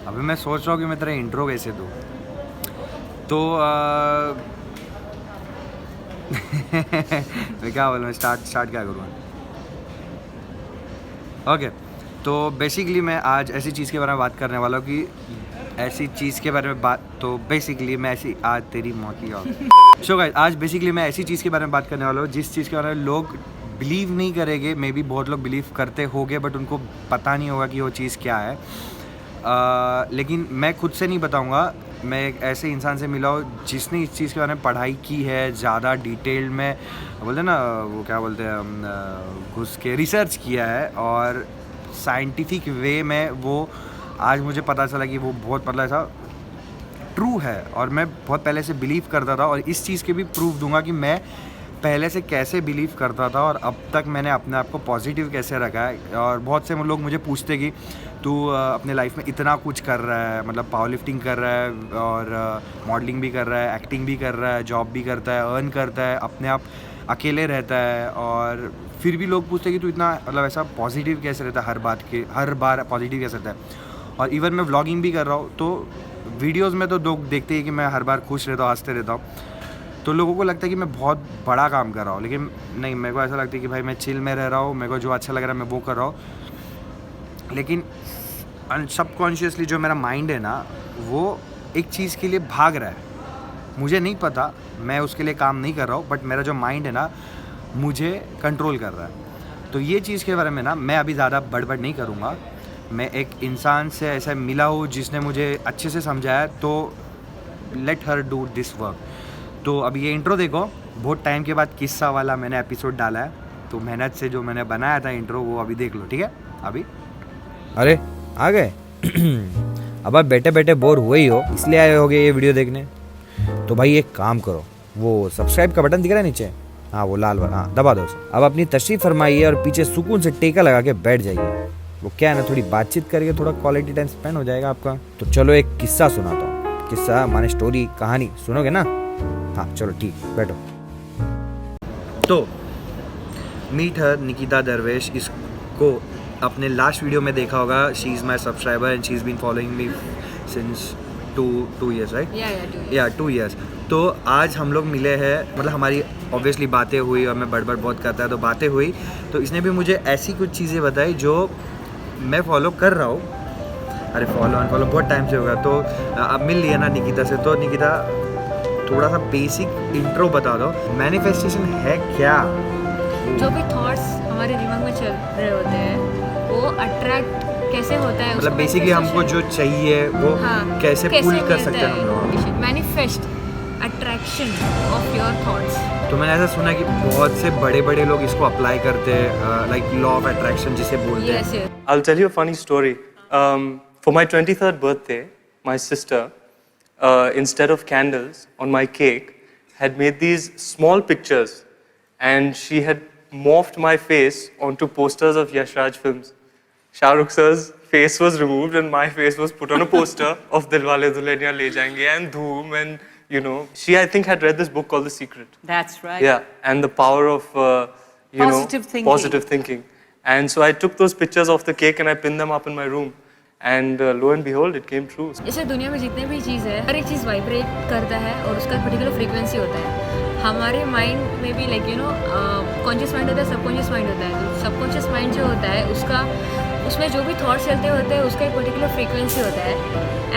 अभी मैं सोच रहा हूँ कि मैं तेरा इंट्रो कैसे दूँ। तो मैं क्या बोलूँ, स्टार्ट क्या करूँ। ओके, तो बेसिकली मैं आज ऐसी चीज़ के बारे में बात करने वाला हूँ कि ऐसी चीज़ के बारे में बात तो बेसिकली मैं ऐसी आज तेरी मौकी और सो गाइस, आज बेसिकली मैं ऐसी चीज़ के बारे में बात करने वाला हूँ जिस चीज़ के बारे में लोग बिलीव नहीं करेंगे। मे बी बहुत लोग बिलीव करते होंगे बट उनको पता नहीं होगा कि वो चीज़ क्या है। लेकिन मैं खुद से नहीं बताऊंगा। मैं एक ऐसे इंसान से मिला हूँ जिसने इस चीज़ के बारे में पढ़ाई की है, ज़्यादा डिटेल में बोलते ना, वो क्या बोलते हैं, घुस के रिसर्च किया है और साइंटिफिक वे में वो आज मुझे पता चला कि वो बहुत मतलब ऐसा ट्रू है। और मैं बहुत पहले से बिलीव करता था और इस चीज़ के भी प्रूफ दूंगा कि मैं पहले से कैसे बिलीव करता था और अब तक मैंने अपने आप को पॉजिटिव कैसे रखा है। और बहुत से लोग मुझे पूछते कि तू अपने लाइफ में इतना कुछ कर रहा है, मतलब पावर लिफ्टिंग कर रहा है और मॉडलिंग भी कर रहा है, एक्टिंग भी कर रहा है, जॉब भी करता है, अर्न करता है, अपने आप अकेले रहता है, और फिर भी लोग पूछते हैं कि तू इतना मतलब ऐसा पॉजिटिव कैसे रहता है, हर बार पॉजिटिव कैसे रहता है। और इवन मैं व्लॉगिंग भी कर रहा हूँ तो वीडियोज़ में तो लोग देखते हैं कि मैं हर बार खुश रहता हूँ, हंसते रहता हूँ, तो लोगों को लगता है कि मैं बहुत बड़ा काम कर रहा हूँ। लेकिन नहीं, मेरे को ऐसा लगता है कि भाई मैं चिल में रह रहा हूँ, मेरे को जो अच्छा लग रहा है मैं वो कर रहा हूँ। लेकिन सबकॉन्शियसली जो मेरा माइंड है ना, वो एक चीज़ के लिए भाग रहा है। मुझे नहीं पता, मैं उसके लिए काम नहीं कर रहा हूँ, बट मेरा जो माइंड है ना मुझे कंट्रोल कर रहा है। तो ये चीज़ के बारे में ना मैं अभी ज़्यादा बड़बड़ नहीं करूँगा। मैं एक इंसान से ऐसा मिला हूँ जिसने मुझे अच्छे से समझाया, तो let her do this work. तो अभी ये इंट्रो देखो, बहुत टाइम के बाद किस्सा वाला मैंने एपिसोड डाला है, तो मेहनत से जो मैंने बनाया था इंट्रो वो अभी देख लो, ठीक है। अभी अरे आ गए। अब आप बैठे बैठे बोर हुए ही हो इसलिए आए होगे ये वीडियो देखने। तो भाई एक काम करो, वो सब्सक्राइब का बटन दिख रहा है नीचे, हाँ वो लाल वाला, हाँ दबा दो उसे। अब अपनी तशरीफ फरमाइए और पीछे सुकून से टेका लगा के बैठ जाइए। वो क्या है ना, थोड़ी बातचीत करके थोड़ा क्वालिटी टाइम स्पेंड हो जाएगा आपका। तो चलो एक किस्सा सुनाता हूँ। किस्सा माने स्टोरी, कहानी सुनोगे ना? हाँ चलो ठीक, बैठो। तो मीट हर निकिता दरवेश, इसको अपने लास्ट वीडियो में देखा होगा। She is my subscriber and she is been following me since two years, right? या 2 ईयर्स। तो आज हम लोग मिले हैं, मतलब हमारी ऑब्वियसली बातें हुई और मैं बड़बड़ बहुत करता है तो बातें हुई, तो इसने भी मुझे ऐसी कुछ चीज़ें बताई जो मैं फॉलो कर रहा हूँ। अरे फॉलो अनफॉलो बहुत टाइम से होगा। तो अब मिल लिया ना निकिता से, तो निकिता थोड़ा सा बेसिक इंट्रो बता दो, मैनिफेस्टेशन है क्या? जो भी थॉट्स हमारे दिमाग में चल रहे होते हैं वो अट्रैक्ट कैसे होता है, मतलब बेसिकली हमको जो चाहिए वो कैसे पुल कर सकते हैं हम लोग। Manifest attraction of your thoughts. तो मैंने ऐसा सुना कि बहुत से बड़े बड़े लोग इसको अप्लाई करते हैं, लाइक लॉ ऑफ अट्रैक्शन जिसे बोलते हैं। I'll tell you a funny story. For my 23rd birthday, my sister, instead of candles on my cake, had made these small pictures, and she had morphed my face onto posters of Yash Raj films. Shah Rukh sir's face was removed, and my face was put on a poster of Dilwale Dulhaniya Le Jayenge and Dhoom, and you know, she I think had read this book called The Secret. That's right. Yeah, and the power of positive thinking. And so I took those pictures of the cake and I pinned them up in my room. And lo and behold, it came true. जैसे दुनिया में जितने भी चीज़ है, हर एक चीज़ vibrate करता है और उसका एक पर्टिकुलर फ्रीक्वेंसी होता है। हमारे माइंड में भी लाइक कॉन्शियस माइंड होता है, सबकॉन्शियस माइंड होता है। तो सबकॉन्शियस माइंड जो होता है उसमें जो भी थॉट्स चलते होते हैं उसका एक पर्टिकुलर फ्रीक्वेंसी होता है।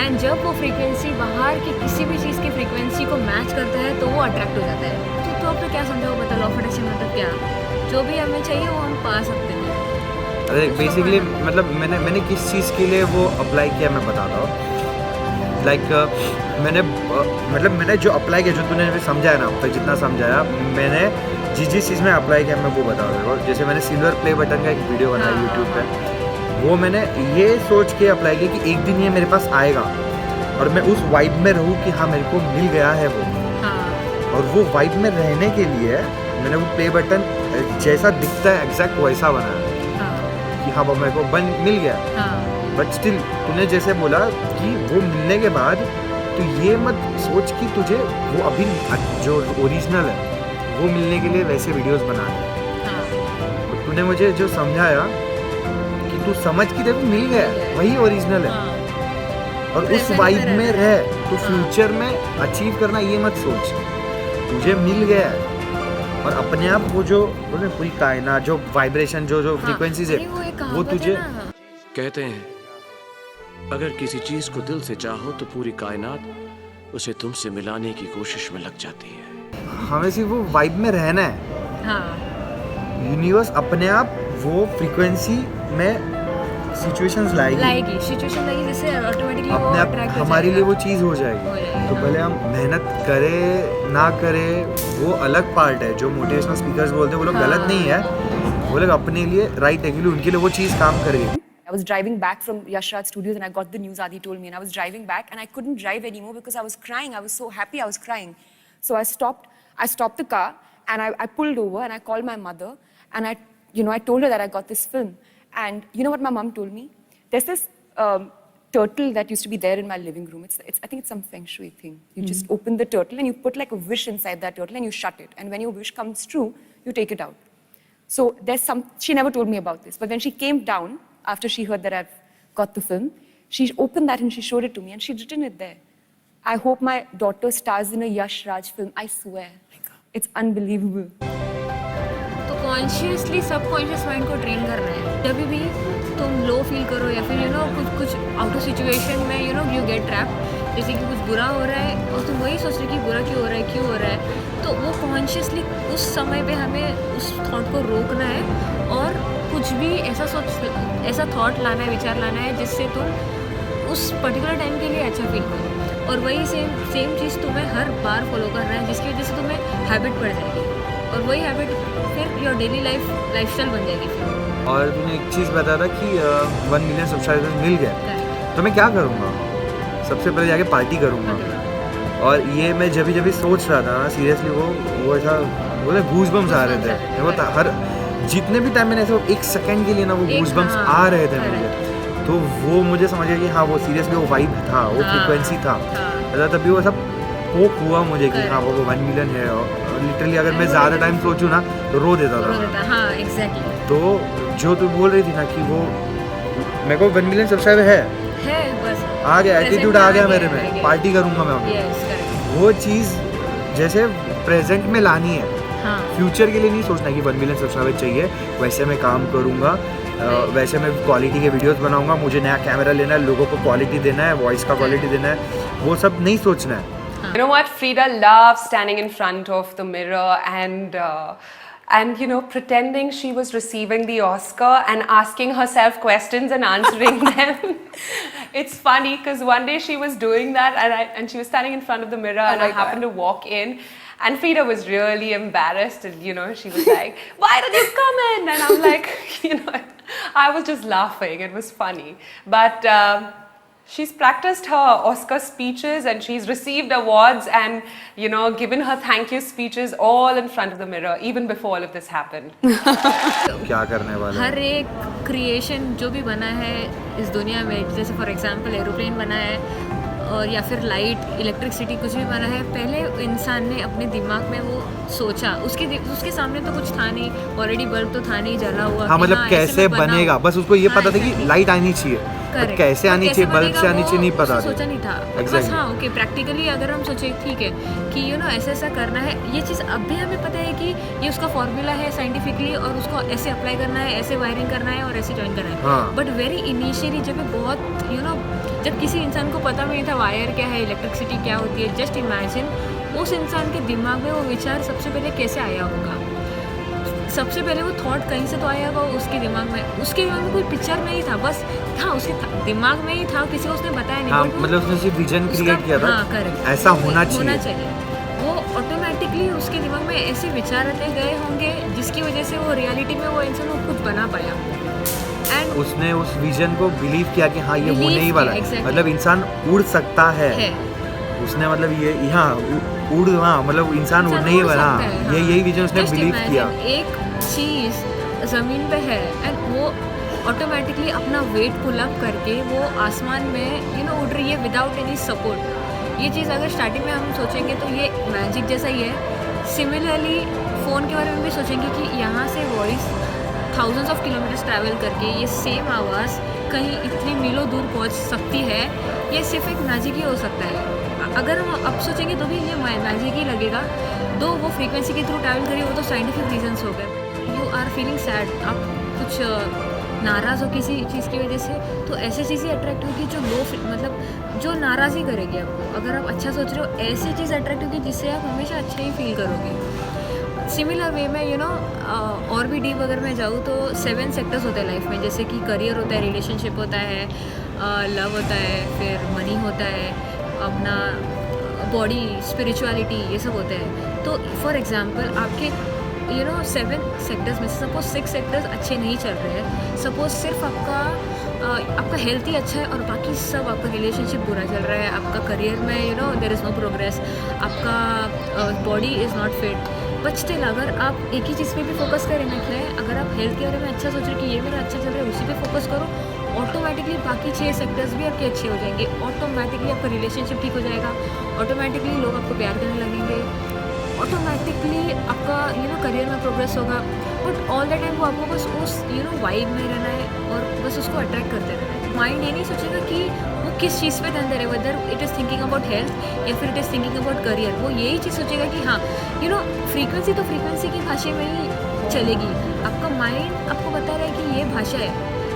एंड जब वो फ्रीक्वेंसी बाहर की किसी भी चीज़ की फ्रीक्वेंसी को मैच करता है तो वो अट्रैक्ट हो जाता है। तो आपको क्या समझा, वो बता, लॉ ऑफ अट्रैक्शन मतलब क्या? जो भी हमें चाहिए वो हम पा सकते हैं। अरे बेसिकली मतलब मैंने किस चीज़ के लिए वो अप्लाई किया मैं बताता हूँ। लाइक मैंने जो अप्लाई किया, जो तूने भी समझाया ना अब तक जितना समझाया, मैंने जिस चीज़ में अप्लाई किया मैं वो बता रहा हूँ। जैसे मैंने सिल्वर प्ले बटन का एक वीडियो बनाया यूट्यूब पे, वो मैंने ये सोच के अप्लाई किया कि एक दिन ये मेरे पास आएगा और मैं उस वाइब में रहूँ कि हाँ मेरे को मिल गया है वो। और वो वाइब में रहने के लिए मैंने वो प्ले बटन जैसा दिखता है एग्जैक्ट वैसा बनाया कि हाँ वो मेरे को मिल गया। बट स्टिल तूने जैसे बोला कि वो मिलने के बाद तो ये मत सोच कि तुझे वो अभी जो ओरिजिनल है वो मिलने के लिए वैसे वीडियोस बनाने। और तूने मुझे जो समझाया कि तू समझ कि तेरे को मिल गया वही ओरिजिनल है। और उस Present वाइब में में रहना रह। तो फ्यूचर में अचीव करना ये मत सोच, तुझे मिल गया है और अपने आप वो जो बोले पूरी कायनात जो वाइब्रेशन जो फ्रीक्वेंसीज है अरे वो एक वो कहावत है तुझे ना, कहते हैं अगर किसी चीज को दिल से चाहो तो पूरी कायनात उसे तुमसे मिलाने की कोशिश में लग जाती है। हमें सिर्फ वो वाइब में रहना है। हाँ यूनिवर्स अपने आप वो फ्रीक्वेंसी में सिचुएशंस लाएगी, सिचुएशन लाएगी जिससे ऑटोमेटिकली वो अपने आप अट्रैक्ट हो हमारे जाएगा। लिए वो चीज़ हो हो जाएगी। जाएगी, तो हाँ। भले हम मेहनत करें ना करें वो अलग पार्ट है। जो मोटिवेशनल स्पीकर्स बोलते हैं वो लोग हाँ। गलत नहीं है, वो लोग अपने लिए राइट है क्योंकि उनके लिए वो चीज़ काम करेगी। I was driving back from Yash Raj Studios and I got the news Adi told me, and I was driving back and I couldn't drive anymore because I was crying. I was so happy I was crying. So I stopped the car and I pulled over and I called my mother and I told her that I got this film. And you know what my mom told me? There's this turtle that used to be there in my living room. I think it's some feng shui thing. You just open the turtle and you put like a wish inside that turtle and you shut it. And when your wish comes true, you take it out. So she never told me about this, but when she came down, after she heard that I've got the film, she opened that and she showed it to me and she'd written it there. I hope my daughter stars in a Yash Raj film. I swear. It's unbelievable. तो consciously subconscious mind को train करना है। जब भी तुम low feel करो या फिर कुछ आउट ऑफ सिचुएशन में यू गेट ट्रैप, जैसे कि कुछ बुरा हो रहा है और तुम वही सोच रहे कि बुरा क्यों हो रहा है, तो वो कॉन्शियसली उस समय पे हमें उस थॉट को रोकना है और कुछ भी ऐसा थॉट लाना है, विचार लाना है जिससे तुम उस पर्टिकुलर टाइम के लिए अच्छा फील करो। और वही सेम चीज़ तुम्हें हर बार फॉलो करना है जिसकी वजह से तुम्हें हैबिट पड़ जाएगी और वही हैबिट फिर योर डेली लाइफस्टाइल बन जाएगी फिर। और तूने एक चीज़ बताया था कि 1 मिलियन सब्सक्राइबर्स मिल गए, तो मैं क्या करूँगा? सबसे पहले जाके पार्टी करूँगा। और ये मैं जब भी सोच रहा था सीरियसली वो ऐसा बोले गूज बम्स आ रहे थे। वो हर जितने भी टाइम मैंने ऐसे 1 सेकंड के लिए ना वो गूज बम्स आ रहे थे मुझे, तो वो मुझे समझ गया कि हाँ वो सीरियसली वो वाइब था, वो फ्रीक्वेंसी था। ऐसा तभी वो सब पोक हुआ मुझे कि हाँ वो 1 मिलियन है। और लिटरली अगर मैं ज़्यादा टाइम सोचूँ ना तो रो देता था। हाँ एग्जैक्टली। तो जो तू बोल रही थी ना कि वो मेरे को 1 मिलियन सब्सक्राइबर है बस आ गया, एटीट्यूड आ गया मेरे में, पार्टी करूँगा मैं। Yes correct. वो चीज़ जैसे प्रेजेंट में लानी है, हाँ फ्यूचर के लिए नहीं सोचना कि 1 मिलियन सब्सक्राइबर चाहिए। वैसे मैं काम करूँगा, वैसे मैं क्वालिटी के वीडियोस बनाऊँगा, मुझे नया कैमरा लेना है, लोगों को क्वालिटी देना है, वॉइस का क्वालिटी देना है, वो सब नहीं सोचना है। You know what? Frida loves standing in front of the mirror and pretending she was receiving the Oscar and asking herself questions and answering them. It's funny because one day she was doing that and she was standing in front of the mirror and I happened to walk in. And Frida was really embarrassed and, she was like, why did you come in? And I'm like, I was just laughing. It was funny. But she's practiced her Oscar speeches and she's received awards and, given her thank you speeches all in front of the mirror, even before all of this happened. क्या करने वाले हैं? हर एक creation जो भी बना है इस दुनिया में, जैसे फॉर एग्जांपल एरोप्लेन बना है और या फिर लाइट, इलेक्ट्रिसिटी, कुछ भी बना है, पहले इंसान ने अपने दिमाग में वो सोचा। उसके सामने तो कुछ था नहीं, ऑलरेडी बल्ब तो था नहीं जला हुआ। हाँ कि मतलब ऐसे कैसे में बना बनेगा, हो। बस उसको ये हाँ, पता था कि exactly. लाइट आनी चाहिए, Correct. कैसे और आनी कैसे चाहिए, बल्ब बनेगा से आनी चाहिए नहीं वो पता उसने सोचा नहीं था। बस Exactly. हाँ ओके, प्रैक्टिकली अगर हम सोचे ठीक है कि ऐसा करना है, ये चीज़ अब भी हमें पता है कि ये उसका फॉर्मूला है साइंटिफिकली और उसको ऐसे अप्लाई करना है, ऐसे वायरिंग करना है और ऐसे ज्वाइन करना है। हाँ। बट वेरी इनिशियली जब ये बहुत जब किसी इंसान को पता भी नहीं था वायर क्या है, इलेक्ट्रिसिटी क्या होती है, जस्ट इमेजिन उस इंसान के दिमाग में वो विचार सबसे पहले कैसे आया होगा। सबसे पहले वो थॉट कहीं से तो आया होगा उसके दिमाग में। उसके दिमाग में कोई पिक्चर नहीं था, बस था उसके दिमाग में ही था, किसी को उसने बताया नहीं। हाँ but वो मतलब उसने सिर्फ विजन क्रिएट किया था। हाँ करेक्ट, ऐसा होना चाहिए। वो ऑटोमेटिकली उसके दिमाग में ऐसे विचार आते गए होंगे जिसकी वजह से वो रियलिटी में वो इंसान को कुछ बना पाया। एंड उसने उस विजन को बिलीव किया कि हाँ ये Believe होने ही वाला है। किया, exactly. मतलब इंसान उड़ सकता है। उसने मतलब ये यहाँ उड़, हाँ मतलब इंसान उड़ने ही वाला, ये यही विजन उसने बिलीव किया। एक चीज़ ज़मीन पे है एंड वो ऑटोमेटिकली अपना वेट पुल अप करके वो आसमान में उड़ रही है विदाउट एनी सपोर्ट। ये चीज़ अगर स्टार्टिंग में हम सोचेंगे तो ये मैजिक जैसा ही है। सिमिलरली फ़ोन के बारे में भी सोचेंगे कि यहाँ से voice thousands of kilometres travel करके ये सेम आवाज़ कहीं इतनी मीलों दूर पहुंच सकती है, ये सिर्फ एक मैजिक ही हो सकता है। अगर हम अब सोचेंगे तो भी ये मैजिक ही लगेगा। दो वो फ्रीक्वेंसी के थ्रू ट्रैवल करिए, वो तो साइंटिफिक रीजंस हो गए। यू आर फीलिंग सैड, आप कुछ नाराज़ हो किसी चीज़ की वजह से, तो ऐसी चीज़ें अट्रैक्ट होगी जो लो मतलब जो नाराज़ी करेगी आपको। अगर आप अच्छा सोच रहे हो, ऐसी चीज़ अट्रैक्ट होगी जिससे आप हमेशा अच्छा ही फील करोगे। सिमिलर वे में और भी डीप अगर मैं जाऊँ तो 7 सेक्टर्स होते हैं लाइफ में, जैसे कि करियर होता है, रिलेशनशिप होता है, लव होता है, फिर मनी होता है, अपना बॉडी, स्पिरिचुअलिटी, ये सब होते हैं। तो फॉर एग्जांपल आपके 7 सेक्टर्स में से सपोज 6 सेक्टर्स अच्छे नहीं चल रहे हैं, सपोज सिर्फ आपका हेल्थ ही अच्छा है और बाकी सब, आपका रिलेशनशिप बुरा चल रहा है, आपका करियर में देयर इज़ नो प्रोग्रेस, आपका body is not fit, but still अगर आप एक ही चीज़ पे भी फोकस करें ना, क्या है, अगर आप हेल्थ के बारे में अच्छा सोच रहे हो कि ये मेरा अच्छा चल रहा है, उसी पे फोकस करो, ऑटोमेटिकली बाकी 6 सेक्टर्स भी आपके अच्छे हो जाएंगे। ऑटोमेटिकली आपका रिलेशनशिप ठीक हो जाएगा, ऑटोमेटिकली लोग आपको प्यार करने लगेंगे, ऑटोमेटिकली आपका करियर में प्रोग्रेस होगा। बट ऑल द टाइम वो आपको बस उस वाइब में रहना है और बस उसको अट्रैक्ट करते रहना है। माइंड ये नहीं सोचेगा कि वो किस चीज़ पे ध्यान दे रहे हैं, whether it is thinking about health या फिर it is thinking about career. वो यही चीज़ सोचेगा कि हाँ फ्रीक्वेंसी तो फ्रीक्वेंसी की भाषा में ही चलेगी। आपका माइंड आपको बता रहा है कि ये भाषा है,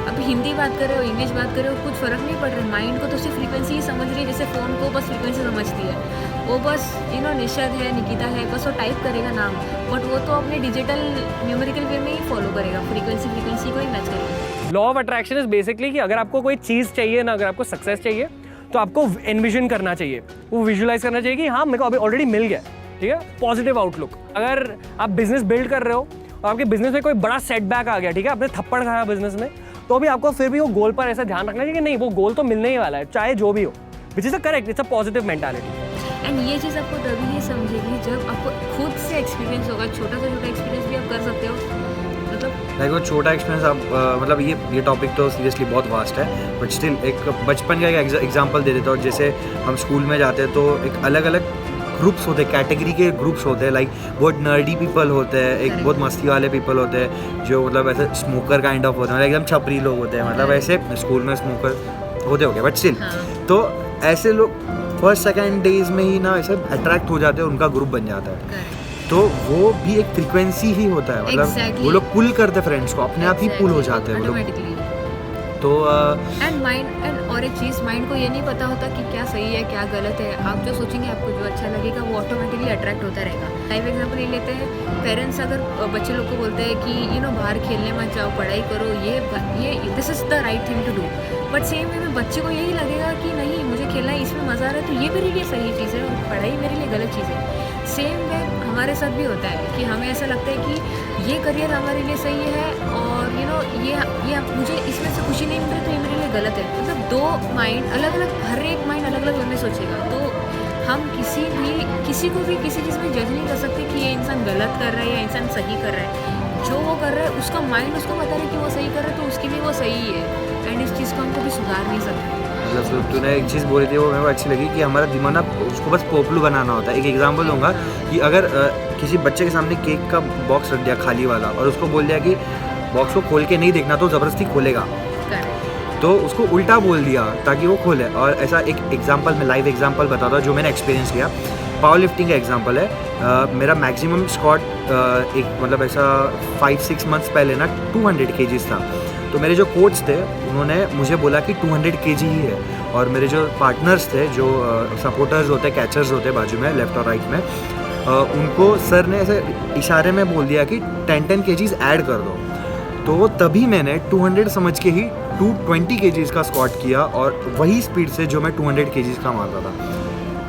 अब हिंदी बात कर रहे हो, इंग्लिश बात कर रहे हो, कुछ फ़र्क नहीं पड़ रहा है। माइंड को तो सिर्फ फ्रीक्वेंसी ही समझ रही है, जैसे फ़ोन को बस फ्रीक्वेंसी समझती है। वो बस निषद है, निकिता है, बस वो टाइप करेगा नाम, बट वो तो अपने डिजिटल न्यूमेरिकल वे में ही फॉलो करेगा, फ्रीक्वेंसी को ही मैच करेगा। Law of attraction is basically कि अगर आपको कोई चीज़ चाहिए ना, अगर आपको सक्सेस चाहिए तो आपको एनविजन करना चाहिए, वो विजुलाइज करना चाहिए कि हाँ मेरे को अभी ऑलरेडी मिल गया, ठीक है, पॉजिटिव आउटलुक। अगर आप बिजनेस बिल्ड कर रहे हो और आपके बिजनेस में कोई बड़ा सेटबैक आ गया, ठीक है, आपने थप्पड़ खाया बिजनेस में, तो भी आपको फिर भी वो गोल पर ऐसा ध्यान रखना चाहिए कि नहीं, वो गोल तो मिलने ही वाला है, चाहे जो भी हो, which is a correct, it's a positive mentality. And ये चीज़ आपको तभी ही समझेगी जब आपको खुद से एक्सपीरियंस होगा। छोटा से छोटा एक्सपीरियंस भी आप कर सकते हो, मतलब लाइक वो छोटा एक्सपीरियंस आप मतलब ये टॉपिक तो सीरियसली बहुत वास्ट है, बट स्टिल एक बचपन का एक एग्जांपल दे देता हूँ। जैसे हम स्कूल में जाते हैं तो एक अलग अलग ग्रुप्स होते हैं, कैटेगरी के ग्रुप्स होते हैं, लाइक बहुत नर्डी पीपल होते हैं, एक बहुत मस्ती वाले पीपल होते हैं जो मतलब ऐसे स्मोकर काइंड ऑफ होते हैं, एकदम छपरी लोग होते हैं, मतलब ऐसे स्कूल में स्मोकर होते हो गए, बट स्टिल तो ऐसे लोग फर्स्ट सेकेंड डेज में ही ना ऐसे अट्रैक्ट हो जाते हैं, उनका ग्रुप बन जाता है। तो वो भी एक फ्रीक्वेंसी ही होता है, मतलब वो लोग पुल करते हैं फ्रेंड्स को, अपने आप ही पुल हो जाते हैं वो लोग। तो एंड और एक चीज़, माइंड को ये नहीं पता होता कि क्या सही है क्या गलत है। आप जो सोचेंगे, आपको जो अच्छा लगेगा, वो ऑटोमेटिकली अट्रैक्ट होता रहेगा। लाइव एग्जांपल ये लेते हैं, पेरेंट्स अगर बच्चे लोग को बोलते हैं कि बाहर खेलने मत जाओ, पढ़ाई करो, ये this is the right thing to do, but same way में बच्चे को यही लगेगा कि नहीं, मुझे खेलना है, इसमें मज़ा आ रहा है, तो ये मेरे लिए सही चीज़ है और पढ़ाई मेरे लिए गलत चीज़ है। सेम वे हमारे साथ भी होता है कि हमें ऐसा लगता है कि ये करियर हमारे लिए सही है और ये मुझे इसमें से खुशी नहीं मिल रही, तो ये मेरे लिए गलत है। मतलब दो माइंड अलग अलग, हर एक माइंड अलग अलग वे में सोचेगा। तो हम किसी को भी किसी चीज़ में जज नहीं कर सकते कि ये इंसान गलत कर रहा है या इंसान सही कर रहा है। जो वो कर रहा है उसका माइंड उसको बता रहा है कि वो सही कर रहा है, तो उसके लिए वो सही है, एंड इस चीज़ को हम कभी सुधार नहीं सकते। मतलब तूने एक चीज़ बोली थी वो मेरे को अच्छी लगी कि हमारा दिमाग ना उसको बस पोपलू बनाना होता है। एक एग्जांपल दूंगा कि अगर किसी बच्चे के सामने केक का बॉक्स रख दिया खाली वाला और उसको बोल दिया कि बॉक्स को खोल के नहीं देखना, तो ज़बरदस्ती खोलेगा, तो उसको उल्टा बोल दिया ताकि वो खोले। और ऐसा एक एग्जांपल, मैं लाइव एग्जांपल बताता हूँ जो मैंने एक्सपीरियंस किया। पावर लिफ्टिंग का एग्जांपल है। मेरा मैक्सिमम स्क्वाट एक मतलब ऐसा 5-6 मंथ्स पहले ना 200 kgs था। तो मेरे जो कोच थे उन्होंने मुझे बोला कि 200 kg ही है, और मेरे जो पार्टनर्स थे, जो सपोर्टर्स होते, कैचर्स होते बाजू में लेफ्ट और राइट में, उनको सर ने ऐसे इशारे में बोल दिया कि 10 kgs ऐड कर दो। तो तभी मैंने 200 समझ के ही 220 kgs का स्क्वाट किया, और वही स्पीड से जो मैं 200 kgs का मारता था।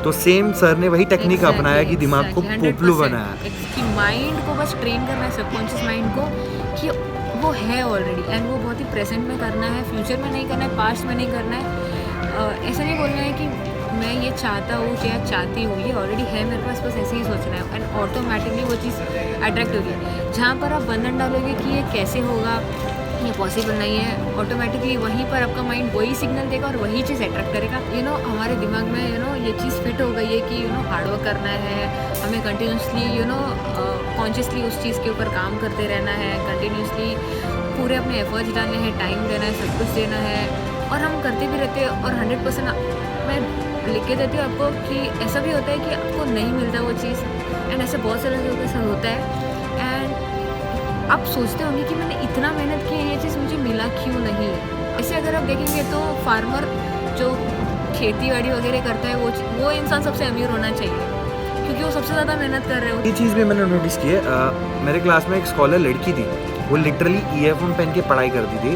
तो सेम सर ने वही टेक्निक अपनाया कि दिमाग को पोपलू बनाया कि माइंड को बस ट्रेन करना है, सबकॉन्शियस माइंड को, कि वो है ऑलरेडी एंड वो बहुत ही प्रेजेंट में करना है, फ्यूचर में नहीं करना है, पास्ट में नहीं करना है। ऐसा नहीं बोलना है कि मैं ये चाहता हूँ या चाहती हूँ, ये ऑलरेडी है मेरे पास, बस ऐसे ही सोचना है एंड ऑटोमेटिकली वो चीज़ अट्रैक्ट होगी। जहाँ पर आप बंधन डालोगे कि ये कैसे होगा, ये पॉसिबल नहीं है, ऑटोमेटिकली वहीं पर आपका माइंड वही सिग्नल देगा और वही चीज़ अट्रैक्ट करेगा। हमारे दिमाग में ये चीज़ फिट हो गई है कि हार्डवर्क करना है, हमें कंटिन्यूसली कॉन्शियसली उस चीज़ के ऊपर काम करते रहना है, कंटिन्यूसली पूरे अपने एफर्ट्स डालने हैं, टाइम देना है, सब कुछ देना है, और हम करते भी रहते हैं। और 100% मैं लिख के देती हूँ आपको कि ऐसा भी होता है कि आपको नहीं मिलता वो चीज़, एंड ऐसे बहुत सारे लोगों के साथ होता है। एंड आप सोचते होंगे कि मैंने इतना मेहनत की है, ये चीज़ मुझे मिला क्यों नहीं। ऐसे अगर आप देखेंगे तो फार्मर जो खेती बाड़ी वगैरह करता है वो इंसान सबसे अमीर होना चाहिए, क्योंकि वो सबसे ज़्यादा मेहनत कर रहे ये चीज़ भी मैंने नोटिस की है। मेरे क्लास में एक स्कॉलर लड़की थी, वो लिटरली ईयरफोन पहन के पढ़ाई करती थी,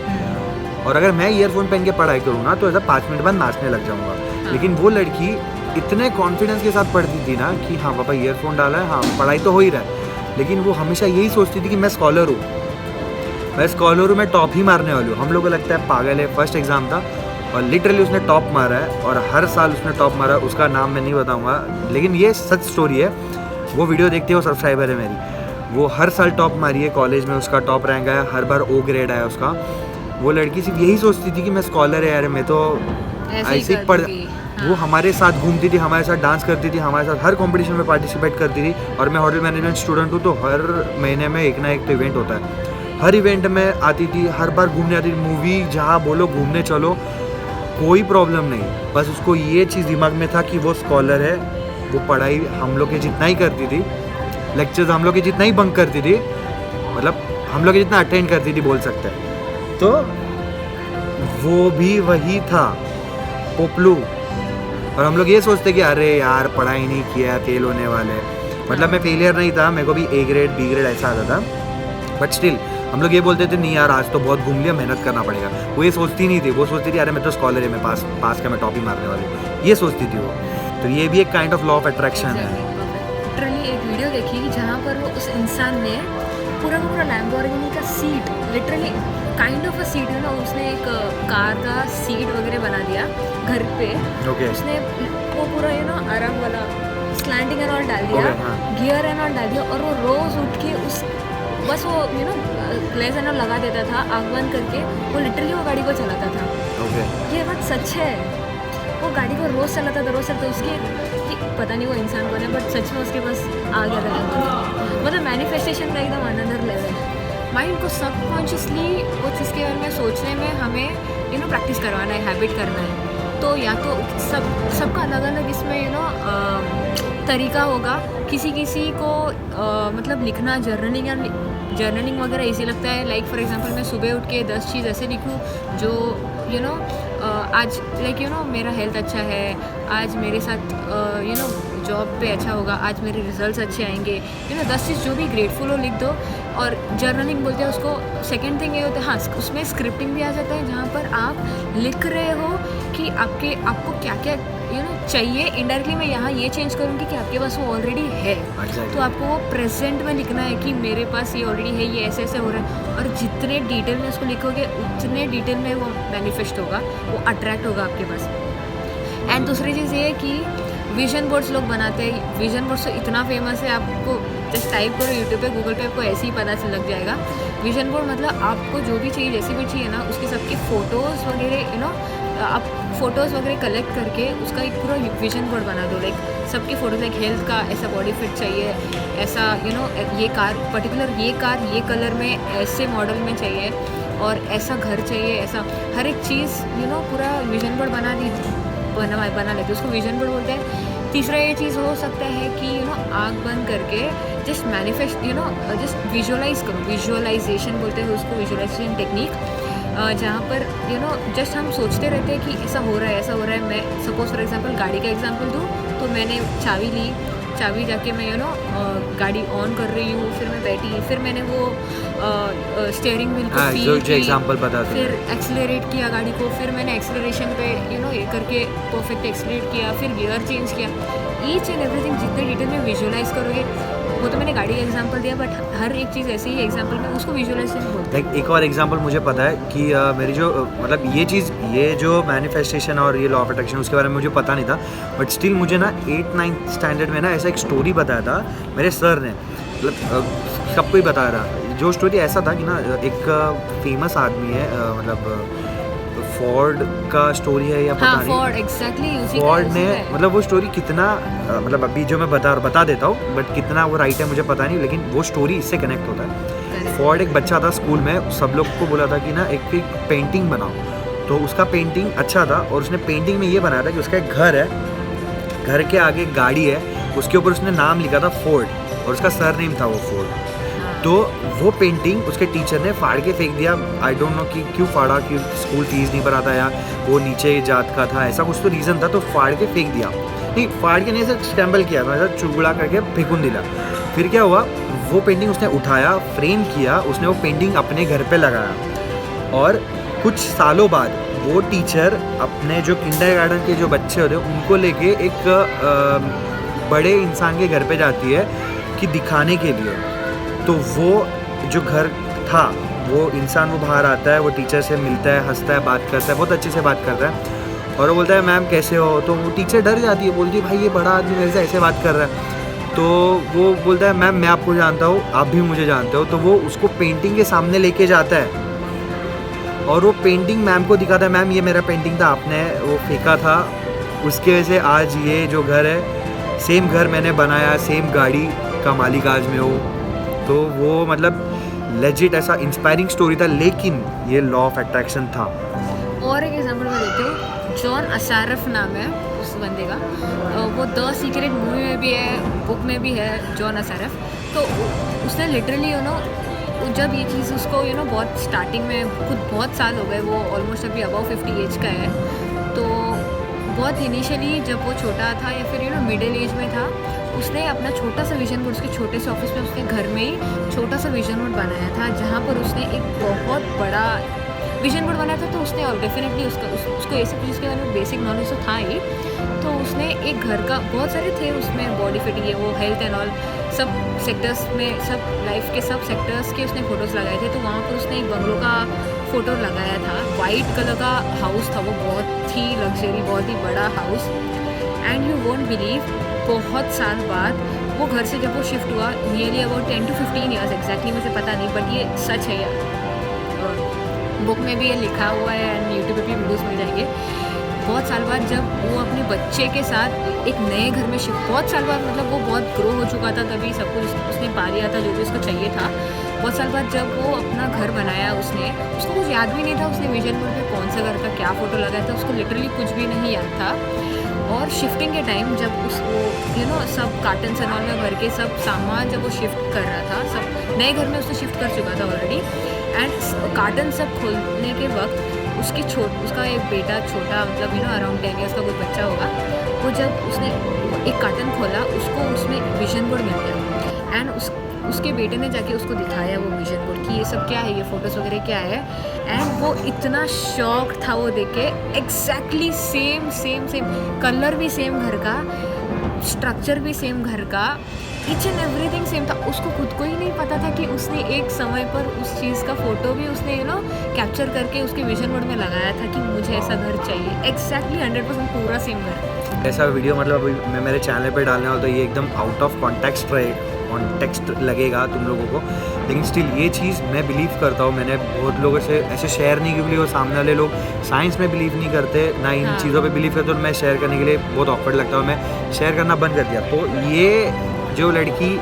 और अगर मैं ईयरफोन पहन के पढ़ाई करूँ ना तो ऐसा 5 मिनट बाद नाचने लग जाऊँगा। लेकिन वो लड़की इतने कॉन्फिडेंस के साथ पढ़ती थी ना कि हाँ पापा ईयरफोन डाला है, हाँ पढ़ाई तो हो ही रहा है, लेकिन वो हमेशा यही सोचती थी कि मैं स्कॉलर हूँ, मैं टॉप ही मारने वाली हूँ। हम लोग को लगता है पागल है, फर्स्ट एग्ज़ाम था और लिटरली उसने टॉप मारा है, और हर साल उसने टॉप मारा है। उसका नाम मैं नहीं बताऊँगा, लेकिन ये सच स्टोरी है। वो वीडियो देखते हो, सब्सक्राइबर है मेरी, वो हर साल टॉप मारी है, कॉलेज में उसका टॉप रैंक आया, हर बार O ग्रेड आया उसका। वो लड़की सिर्फ यही सोचती थी कि मैं स्कॉलर है यार, मैं तो ऐसे ही पढ़। वो हमारे साथ घूमती थी, हमारे साथ डांस करती थी, हमारे साथ हर कंपटीशन में पार्टिसिपेट करती थी। और मैं होटल मैनेजमेंट स्टूडेंट हूँ, तो हर महीने में एक ना एक तो इवेंट होता है, हर इवेंट में आती थी, हर बार घूमने आती थी। मूवी जहाँ बोलो घूमने चलो, कोई प्रॉब्लम नहीं। बस उसको ये चीज़ दिमाग में था कि वो स्कॉलर है, वो पढ़ाई हम लोग के जितना ही करती थी, लेक्चर्स हम लोग के जितना ही बंक करती थी, मतलब हम लोग के जितना अटेंड करती थी बोल सकते हैं। तो वो भी वही था, पोपलू। और हम लोग ये सोचते कि अरे यार पढ़ाई नहीं किया, फेल होने वाले। मतलब मैं फेलियर नहीं था, मेरे को भी A ग्रेड B ग्रेड ऐसा आता था, बट स्टिल हम लोग ये बोलते थे नहीं यार आज तो बहुत घूम लिया, मेहनत करना पड़ेगा। वो ये सोचती नहीं थी, वो सोचती थी अरे मैं तो स्कॉलर है, मैं पास का मैं टॉप ही मारने वाली हूँ, ये सोचती थी वो। तो ये भी एक kind of law of attraction है। लिटरली एक वीडियो देखी जहाँ पर वो उस इंसान ने पूरा का पूरा लैम्बोर्गिनी का seat, literally kind of a seat है ना, उसने एक कार का सीट वगैरह बना दिया घर पे। उसने वो पूरा आराम वाला स्लैंडिंग एंड ऑल डाल दिया, गियर एंड ऑल डाल दिया, और वो रोज उठ के उस बस वो ग्लेस एंड ऑल लगा देता था, आँख बंद करके वो लिटरली वो गाड़ी को चलाता था। ये बात सच है, वो गाड़ी को रोज चलाता था, उसके पता नहीं वो इंसान कौन है, बट सच में उसके पास आ गया था। मतलब मैनिफेस्टेशन का एकदम अनदर लेवल। माइंड को सबकॉन्शियसली वो चीज़ के बारे में सोचने में हमें प्रैक्टिस करवाना है, हैबिट करना है। तो या तो सबका अलग अलग इसमें तरीका होगा। किसी को मतलब लिखना, जर्नलिंग वगैरह इजी लगता है। लाइक फॉर एग्जांपल मैं सुबह उठ के 10 चीज़ ऐसे लिखूँ जो आज मेरा हेल्थ अच्छा है, आज मेरे साथ जॉब पे अच्छा होगा, आज मेरे रिजल्ट्स अच्छे आएंगे, 10 चीज़ जो भी ग्रेटफुल हो लिख दो। और जर्नलिंग बोलते हैं उसको। सेकंड थिंग ये होता है, हाँ उसमें स्क्रिप्टिंग भी आ जाता है, जहाँ पर आप लिख रहे हो कि आपको क्या क्या चाहिए। इनडायरेक्टली मैं यहाँ ये चेंज करूँगी कि आपके पास वो ऑलरेडी है, तो आपको वो प्रेजेंट में लिखना है कि मेरे पास ये ऑलरेडी है, ये ऐसे ऐसे हो रहा है। और जितने डिटेल में उसको लिखोगे उतने डिटेल में वो मैनिफेस्ट होगा, वो अट्रैक्ट होगा आपके पास। एंड दूसरी चीज़ ये है कि विजन बोर्ड्स लोग बनाते हैं। विजन बोर्ड्स तो इतना फेमस है, आपको जस्ट टाइप करो यूट्यूब पे, गूगल पे, आपको ऐसे ही पता चल लग जाएगा। विजन बोर्ड मतलब आपको जो भी चाहिए, जैसी भी चाहिए ना, उसके सबके फ़ोटोज़ वगैरह आप फ़ोटोज़ वगैरह कलेक्ट करके उसका एक पूरा विजन बोर्ड बना दो। लाइक सबके फ़ोटो, लाइक हेल्थ का ऐसा बॉडी फिट चाहिए, ऐसा ये कार पर्टिकुलर, ये कार ये कलर में ऐसे मॉडल में चाहिए, और ऐसा घर चाहिए, ऐसा हर एक चीज़ पूरा विजन बोर्ड बना लेते, उसको विजन बोर्ड बोलते हैं। तीसरा ये चीज़ हो सकता है कि आँख बंद करके जस्ट मैनिफेस्ट जस्ट विजुअलाइज करो। विजुअलाइजेशन बोलते हैं उसको, विजुअलाइजेशन टेक्निक, जहाँ पर जस्ट हम सोचते रहते हैं कि ऐसा हो रहा है, ऐसा हो रहा है। मैं सपोज फॉर एग्जांपल गाड़ी का एग्जांपल दूँ, तो मैंने चाबी ली, चाबी जाके मैं गाड़ी ऑन कर रही हूँ, फिर मैं बैठी, फिर मैंने वो स्टीयरिंग व्हील को फील की, एग्जांपल बता दो, फिर एक्सेलरेट किया गाड़ी को, फिर मैंने एक्सेलरेशन पे ये करके परफेक्ट एक्सेलरेट किया, फिर गियर चेंज किया। ईच एंड एवरीथिंग जितने डिटेल में विजुअलाइज करोगे, वो तो मैंने गाड़ी का एग्जांपल दिया, बट हर एक चीज़ ऐसे ही एग्जांपल में उसको विजुअलाइजेशन बोलते हैं। एक और एग्जांपल मुझे पता है कि मेरी जो मतलब ये जो मैनिफेस्टेशन और ये लॉ ऑफ अट्रैक्शन, उसके बारे में मुझे पता नहीं था, बट स्टिल मुझे ना 8-9 स्टैंडर्ड में ना ऐसा एक स्टोरी बताया था मेरे सर ने। मतलब सबको ही बताया था। जो स्टोरी ऐसा था कि ना एक फेमस आदमी है, मतलब फोर्ड का स्टोरी है या पता नहीं, फोर्ड एग्जैक्टली फोर्ड ने, मतलब वो स्टोरी कितना मतलब अभी जो मैं बता देता हूँ, बट कितना वो राइट है मुझे पता नहीं, लेकिन वो स्टोरी इससे कनेक्ट होता है। रहे फॉर्ड एक बच्चा था स्कूल में, सब लोग को बोला था कि ना एक पेंटिंग बनाओ, तो उसका पेंटिंग अच्छा था और उसने पेंटिंग में ये बनाया था कि उसका एक घर है, घर के आगे एक गाड़ी है, उसके ऊपर उसने नाम लिखा था फोर्ड और उसका सरनेम था वो फोर्ड। तो वो पेंटिंग उसके टीचर ने फाड़ के फेंक दिया। आई डोंट नो कि क्यों फाड़ा, कि स्कूल फीस नहीं भरा था या वो नीचे जात का था, ऐसा कुछ तो रीज़न था, तो फाड़ के फेंक दिया। नहीं, फाड़ के नहीं, ऐसा स्टैम्बल किया था, ऐसा चुगड़ा करके फेंकून दिला। फिर क्या हुआ, वो पेंटिंग उसने उठाया, फ्रेम किया, उसने वो पेंटिंग अपने घर पे लगाया और कुछ सालों बाद वो टीचर अपने जो किंडरगार्टन के जो बच्चे होते हैं उनको लेके एक बड़े इंसान के घर पे जाती है कि दिखाने के लिए। तो वो जो घर था, वो इंसान वो बाहर आता है, वो टीचर से मिलता है, हंसता है, बात करता है, बहुत अच्छे से बात करता है और वो बोलता है मैम कैसे हो, तो वो टीचर डर जाती है, बोलती है भाई ये बड़ा आदमी मेरे से ऐसे बात कर रहा है। तो वो बोलता है मैम मैं आपको जानता हूँ, आप भी मुझे जानते हो। तो वो उसको पेंटिंग के सामने लेके जाता है और वो पेंटिंग मैम को दिखाता है, मैम ये मेरा पेंटिंग था, आपने वो फेंका था, उसके वजह से आज ये जो घर है, सेम घर मैंने बनाया, सेम गाड़ी का मालिक आज मैं हूँ। तो वो मतलब लेजिट ऐसा इंस्पायरिंग स्टोरी था, लेकिन ये लॉ ऑफ अट्रैक्शन था। और एक एग्जांपल मैं देती हूँ, जॉन अशारफ नाम है उस बंदे का, वो द सीक्रेट मूवी में भी है, बुक में भी है जॉन अशारफ। तो उसने लिटरली जब ये चीज़ उसको बहुत स्टार्टिंग में, खुद बहुत साल हो गए, वो ऑलमोस्ट अभी अबाउ 50 एज का है, तो बहुत इनिशियली जब वो छोटा था या फिर मिडिल एज में था, उसने अपना छोटा सा विजन बोर्ड, उसके छोटे से ऑफिस में उसने घर में ही छोटा सा विजन बोर्ड बनाया था, जहाँ पर उसने एक बहुत बड़ा विजन बोर्ड बनाया था। तो उसने डेफिनेटली उसको ऐसी चीज़ के बारे में बेसिक नॉलेज तो था ही, तो उसने एक घर का, बहुत सारे थे उसमें, बॉडी फिटिंग है, वो हेल्थ एंड ऑल, सब सेक्टर्स में, सब लाइफ के सब सेक्टर्स के उसने फ़ोटोज़ लगाए थे। तो वहाँ पर उसने एक बंगलों का फ़ोटो लगाया था, वाइट कलर का हाउस था वो, बहुत ही लग्जरी, बहुत ही बड़ा house. And you won't believe, बहुत साल बाद वो घर से जब वो शिफ्ट हुआ, nearly about 10 to 15 years, exactly मुझे पता नहीं, बट ये सच है यार, बुक में भी ये लिखा हुआ है एंड यूट्यूब पे भी वीडियोस मिल जाएंगे। बहुत साल बाद जब वो अपने बच्चे के साथ एक नए घर में शिफ्ट, बहुत साल बाद, मतलब वो बहुत ग्रो हो चुका था, तभी सब कुछ उसने पा लिया था जो भी उसको चाहिए था। बहुत साल बाद जब वो अपना घर बनाया, उसको कुछ याद भी नहीं था उसने विजन बोर्ड पे कौन सा घर का क्या फ़ोटो लगाया था, उसको लिटरली कुछ भी नहीं याद था। और शिफ्टिंग के टाइम जब उसको सब कार्टन सनॉल में भर के सब सामान जब वो शिफ्ट कर रहा था, सब नए घर में उसने शिफ्ट कर चुका था ऑलरेडी, एंड कार्टन सब खोलने के वक्त उसका एक बेटा छोटा, मतलब अराउंड 10 ईयर्स का कोई बच्चा होगा, वो जब उसने एक कार्टन खोला, उसको उसमें विजन बोर्ड मिल गया एंड उसके बेटे ने जाके उसको दिखाया वो विजन बोर्ड कि ये सब क्या है, ये फ़ोटोज़ वगैरह क्या है, एंड वो इतना शॉक था वो देख के। एग्जैक्टली सेम कलर भी सेम घर का, स्ट्रक्चर भी सेम घर का, ईच एंड एवरीथिंग सेम था। उसको खुद को ही नहीं पता था कि उसने एक समय पर उस चीज़ का फ़ोटो भी उसने कैप्चर करके उसके विजन बोर्ड में लगाया था कि मुझे ऐसा घर चाहिए। एग्जैक्टली 100% पूरा सेम घर। ऐसा वीडियो मतलब अभी मैं मेरे चैनल पे डालने वाला, तो ये एकदम आउट ऑफ कॉन्टेक्स्ट लगेगा तुम लोगों को, लेकिन स्टिल ये चीज़ मैं बिलीव करता हूँ। मैंने बहुत लोगों से ऐसे शेयर नहीं की, वो सामने वाले लोग साइंस में बिलीव नहीं करते, ना इन चीज़ों पे बिलीव करते, तो मैं शेयर करने के लिए बहुत ऑकवर्ड लगता हूँ, मैं शेयर करना बंद कर दिया। तो ये जो लड़की